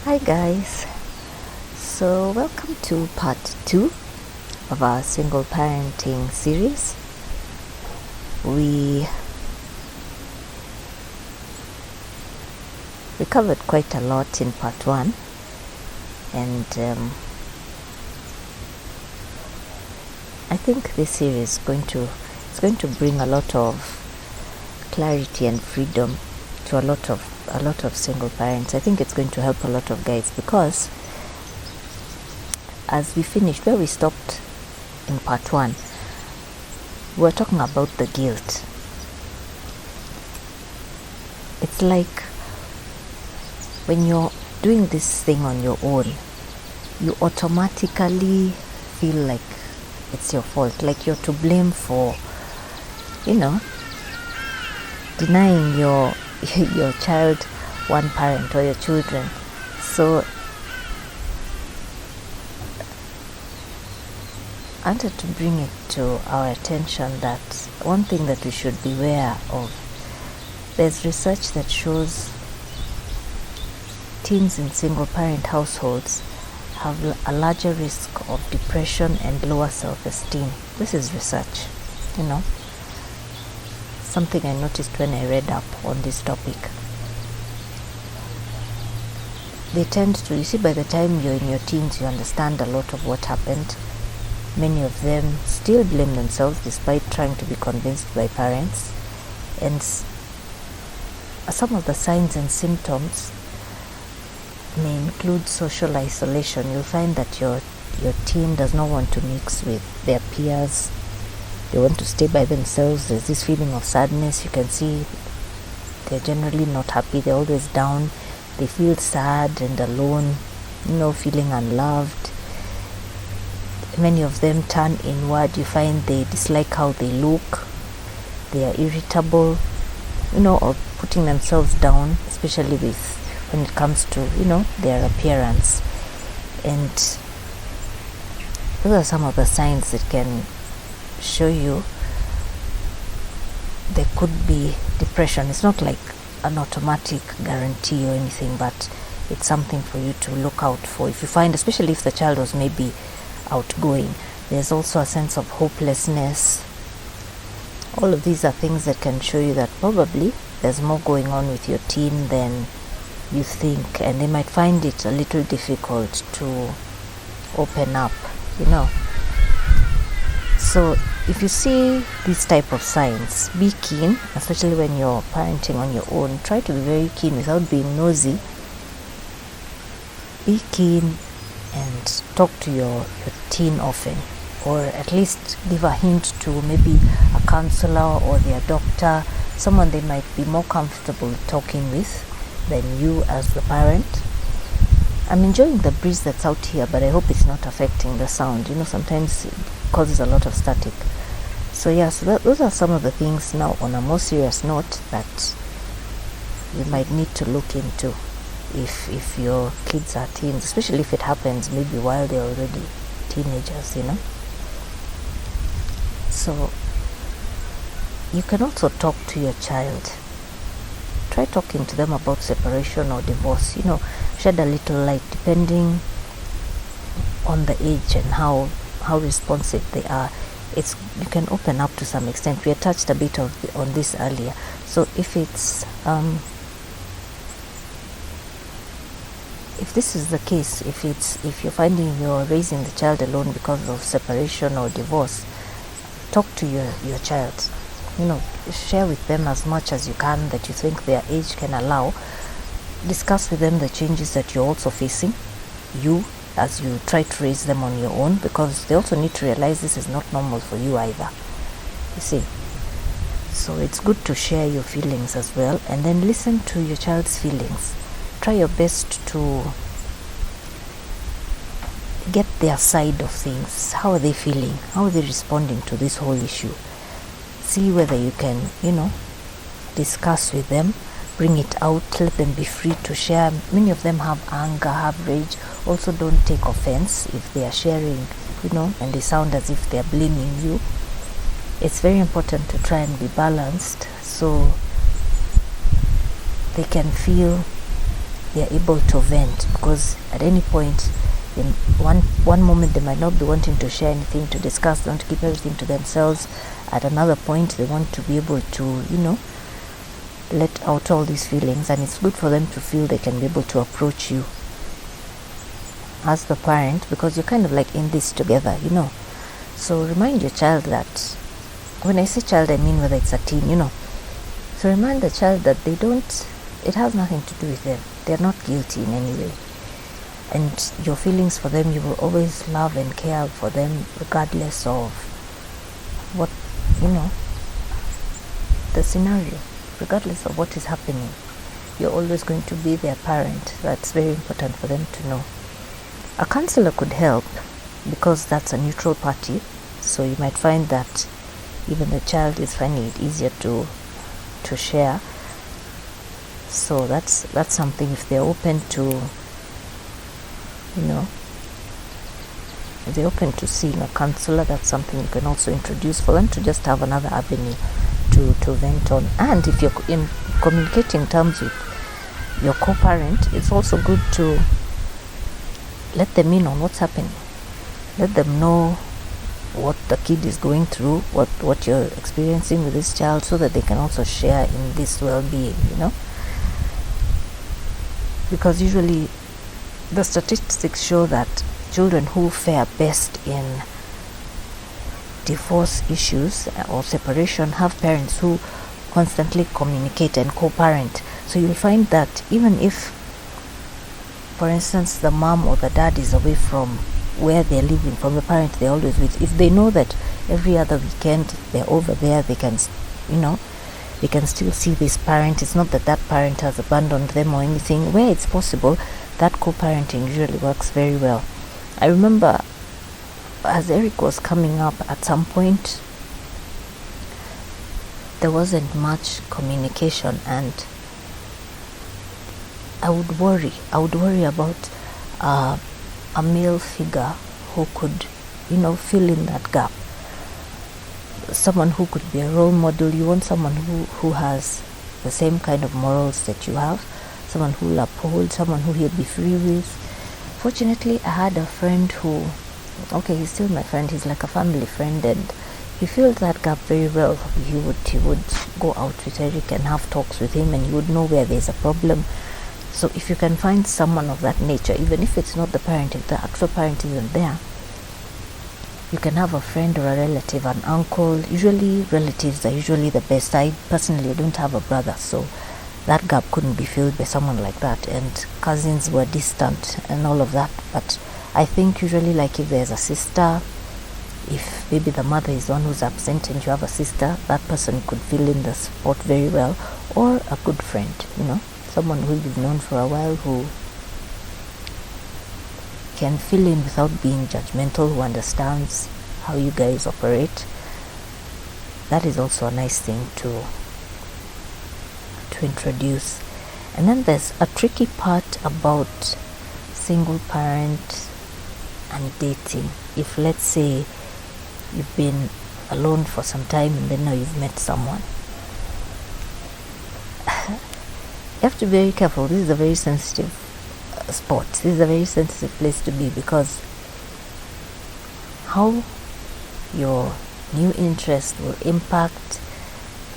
Hi guys, so welcome to part 2 of our single parenting series. We covered quite a lot in part 1, and I think this series is going to bring a lot of clarity and freedom to a lot of single parents. I think it's going to help a lot of guys, because as we finished where we stopped in part 1, we were talking about the guilt. It's like when you're doing this thing on your own, you automatically feel like it's your fault, like you're to blame for, denying your child one parent or your children. So I wanted to bring it to our attention that one thing that we should be aware of, there's research that shows teens in single parent households have a larger risk of depression and lower self-esteem. This is research, something I noticed when I read up on this topic. They tend to, you see, by the time you're in your teens, you understand a lot of what happened. Many of them still blame themselves despite trying to be convinced by parents. And some of the signs and symptoms may include social isolation. You'll find that your teen does not want to mix with their peers. They want to stay by themselves. There's this feeling of sadness. You can see they're generally not happy. They're always down. They feel sad and alone, feeling unloved. Many of them turn inward. You find they dislike how they look. They are irritable, or putting themselves down, especially when it comes to, their appearance. And those are some of the signs that can show you there could be depression. It's not like an automatic guarantee or anything, but it's something for you to look out for. If you find, especially if the child was maybe outgoing, there's also a sense of hopelessness. All of these are things that can show you that probably there's more going on with your teen than you think, and they might find it a little difficult to open up, So if you see these type of signs, be keen, especially when you're parenting on your own. Try to be very keen without being nosy. Be keen and talk to your teen often, or at least give a hint to maybe a counselor or their doctor, someone they might be more comfortable talking with than you as the parent. I'm enjoying the breeze that's out here, but I hope it's not affecting the sound. Sometimes it causes a lot of static. So those are some of the things now on a more serious note that you might need to look into if your kids are teens, especially if it happens maybe while they're already teenagers, So you can also talk to your child. Try talking to them about separation or divorce. Shed a little light depending on the age and how responsive they are. You can open up to some extent. We had touched a bit on this earlier. So if it's if this is the case, if you're finding you're raising the child alone because of separation or divorce, talk to your child. Share with them as much as you can that you think their age can allow. Discuss with them the changes that you're also facing, as you try to raise them on your own, because they also need to realize this is not normal for you either, you see. So it's good to share your feelings as well, and then listen to your child's feelings. Try your best to get their side of things. How are they feeling? How are they responding to this whole issue? See whether you can, discuss with them, bring it out, let them be free to share. Many of them have anger, have rage. Also, don't take offense if they are sharing, and they sound as if they are blaming you. It's very important to try and be balanced so they can feel they are able to vent, because at any point in one moment they might not be wanting to share anything, to discuss, they want to keep everything to themselves. At another point they want to be able to, let out all these feelings, and it's good for them to feel they can be able to approach you as the parent, because you're kind of like in this together, So remind your child that, when I say child, I mean whether it's a teen, So remind the child that it has nothing to do with them. They're not guilty in any way. And your feelings for them, you will always love and care for them regardless of what, the scenario, regardless of what is happening. You're always going to be their parent. That's very important for them to know. A counselor could help, because that's a neutral party. So you might find that even the child is finding it easier to share. So that's something, if they're open to, if they're open to seeing a counselor, that's something you can also introduce for them, to just have another avenue to vent on. And if you're in communicating terms with your co-parent, it's also good to let them in on what's happening. Let them know what the kid is going through, what you're experiencing with this child, so that they can also share in this well-being, Because usually the statistics show that children who fare best in divorce issues or separation have parents who constantly communicate and co-parent. So you'll find that even if, for instance, the mom or the dad is away from where they're living, from the parent they're always with, if they know that every other weekend they're over there, they can, they can still see this parent. It's not that that parent has abandoned them or anything. Where it's possible, that co-parenting usually works very well. I remember as Eric was coming up, at some point there wasn't much communication, and I would worry about a male figure who could, fill in that gap. Someone who could be a role model. You want someone who has the same kind of morals that you have, someone who will uphold, someone who he'll be free with. Fortunately, I had a friend who, he's still my friend, he's like a family friend, and he filled that gap very well. He would go out with Eric and have talks with him, and you would know where there's a problem. So if you can find someone of that nature, even if it's not the parent, if the actual parent isn't there, you can have a friend or a relative, an uncle. Usually relatives are usually the best. I personally don't have a brother, so that gap couldn't be filled by someone like that, and cousins were distant and all of that. But I think usually, like, if there's a sister, if maybe the mother is the one who's absent and you have a sister, that person could fill in the spot very well. Or a good friend, someone who you've known for a while, who can fill in without being judgmental, who understands how you guys operate. That is also a nice thing to introduce. And then there's a tricky part about single parent and dating. If, let's say, you've been alone for some time and then now you've met someone, you have to be very careful. This is a very sensitive spot. This is a very sensitive place to be, because how your new interest will impact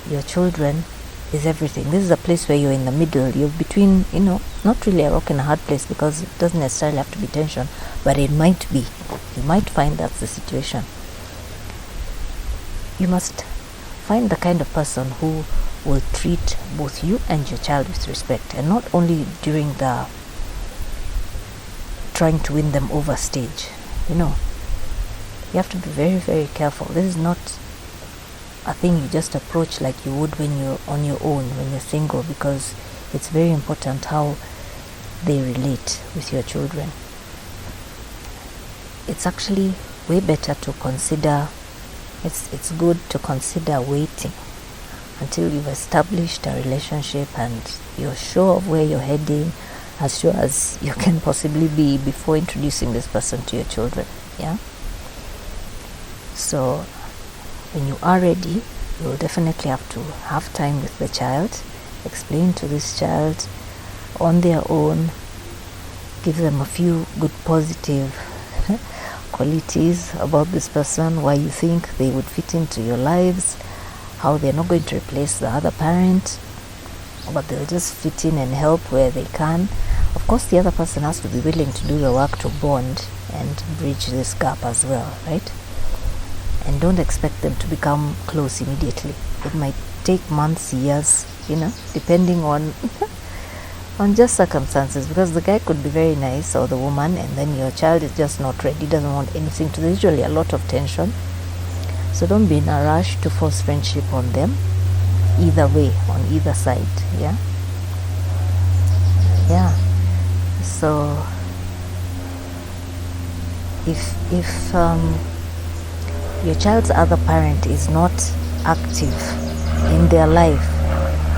your children is everything. This is a place where you're in the middle. You're between, not really a rock and a hard place, because it doesn't necessarily have to be tension, but it might be. You might find that's the situation. You must find the kind of person who will treat both you and your child with respect, and not only during the trying to win them over stage. You have to be very, very careful. This is not a thing you just approach like you would when you're on your own, when you're single, because it's very important how they relate with your children. It's actually way better to consider, it's good to consider waiting until you've established a relationship and you're sure of where you're heading, as sure as you can possibly be, before introducing this person to your children. Yeah. So when you are ready, you will definitely have to have time with the child, explain to this child on their own. Give them a few good positive qualities about this person, why you think they would fit into your lives, how they're not going to replace the other parent, but they'll just fit in and help where they can. Of course, the other person has to be willing to do the work to bond and bridge this gap as well, right? And don't expect them to become close immediately. It might take months, years, depending on on just circumstances, because the guy could be very nice, or the woman, and then your child is just not ready, doesn't want anything to. There's usually a lot of tension, so don't be in a rush to force friendship on them, either way, on either side. Yeah. So if your child's other parent is not active in their life,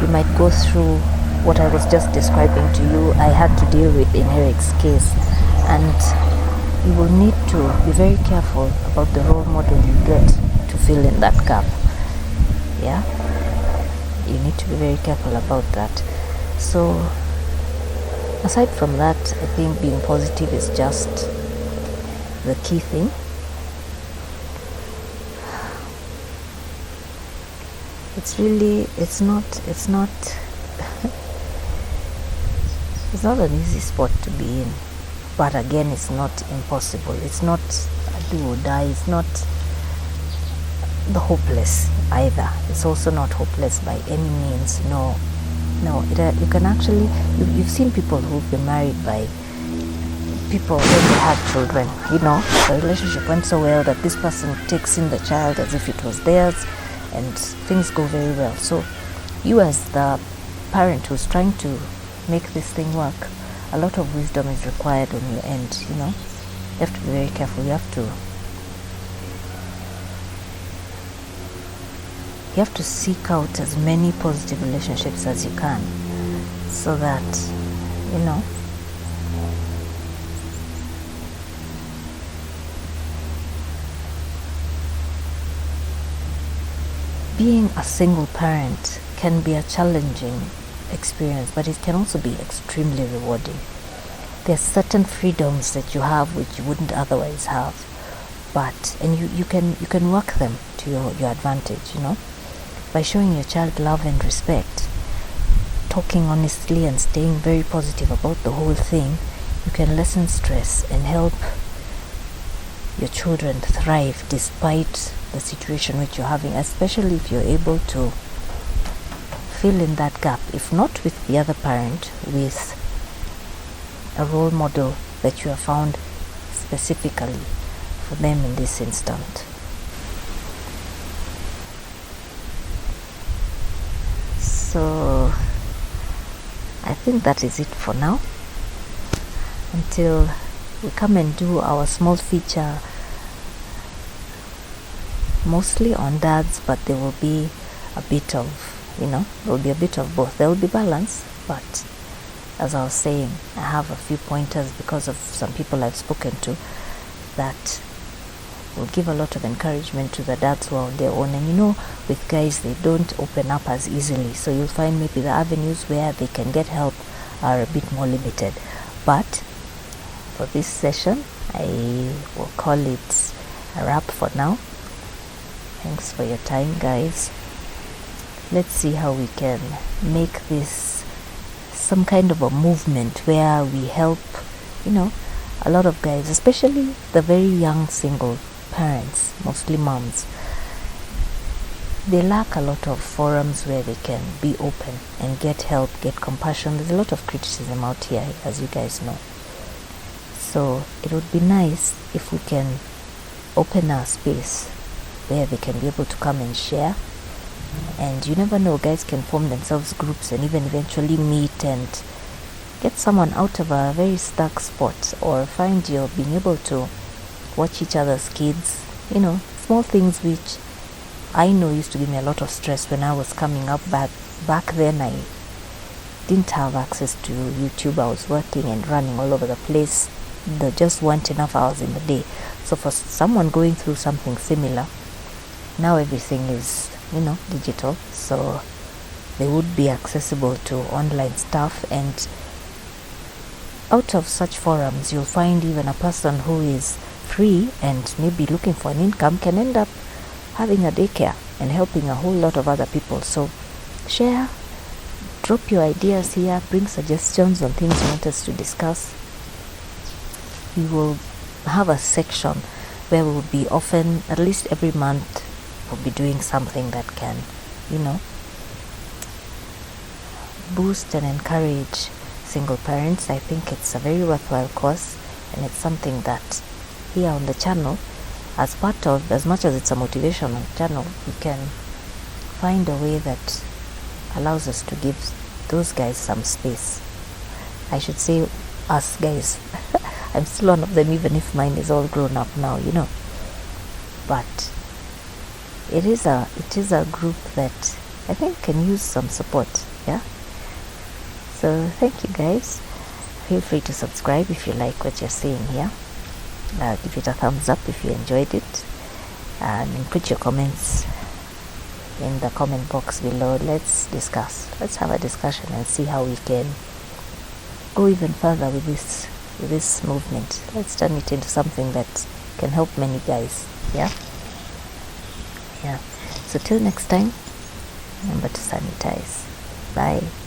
you might go through what I was just describing to you. I had to deal with in Eric's case, and you will need to be very careful about the role model you get to fill in that gap. Yeah, you need to be very careful about that. So aside from that, I think being positive is just the key thing. It's not an easy spot to be in, but again, it's not impossible. It's not a do or die. It's not the hopeless either. It's also not hopeless by any means. No. You can actually, you've seen people who've been married by people when they had children. The relationship went so well that this person takes in the child as if it was theirs, and things go very well. So you, as the parent who's trying to make this thing work, a lot of wisdom is required on your end. You have to be very careful. You have to seek out as many positive relationships as you can, so that being a single parent can be a challenging experience, but it can also be extremely rewarding. There's certain freedoms that you have which you wouldn't otherwise have, and you can work them to your advantage, by showing your child love and respect, talking honestly and staying very positive about the whole thing. You can lessen stress and help your children thrive despite the situation which you're having, especially if you're able to fill in that gap, if not with the other parent, with a role model that you have found specifically for them in this instant. So I think that is it for now, until we come and do our small feature, mostly on dads, but there will be a bit of both. There will be balance, but as I was saying, I have a few pointers because of some people I've spoken to that will give a lot of encouragement to the dads who are on their own. And with guys, they don't open up as easily, so you'll find maybe the avenues where they can get help are a bit more limited. But for this session, I will call it a wrap for now. Thanks for your time, guys. Let's see how we can make this some kind of a movement where we help, a lot of guys, especially the very young single parents, mostly moms. They lack a lot of forums where they can be open and get help, get compassion. There's a lot of criticism out here, as you guys know. So it would be nice if we can open our space where they can be able to come and share. And you never know, guys can form themselves groups and even eventually meet and get someone out of a very stuck spot, or find you being able to watch each other's kids, small things which I know used to give me a lot of stress when I was coming up. Back then I didn't have access to YouTube. I was working and running all over the place. There just weren't enough hours in the day. So for someone going through something similar, now everything is digital, so they would be accessible to online stuff, and out of such forums, you'll find even a person who is free and maybe looking for an income can end up having a daycare and helping a whole lot of other people. So share, drop your ideas here, bring suggestions on things you want us to discuss. We will have a section where we'll be often, at least every month, we'll be doing something that can, boost and encourage single parents. I think it's a very worthwhile cause, and it's something that here on the channel, as part of, as much as it's a motivational channel, we can find a way that allows us to give those guys some space. I should say us guys. I'm still one of them, even if mine is all grown up now, but it is a group that I think can use some support. So thank you guys. Feel free to subscribe if you like what you're seeing here. Give it a thumbs up if you enjoyed it, and put your comments in the comment box below. Let's have a discussion and see how we can go even further with this movement. Let's turn it into something that can help many guys. So till next time, remember to sanitize. Bye.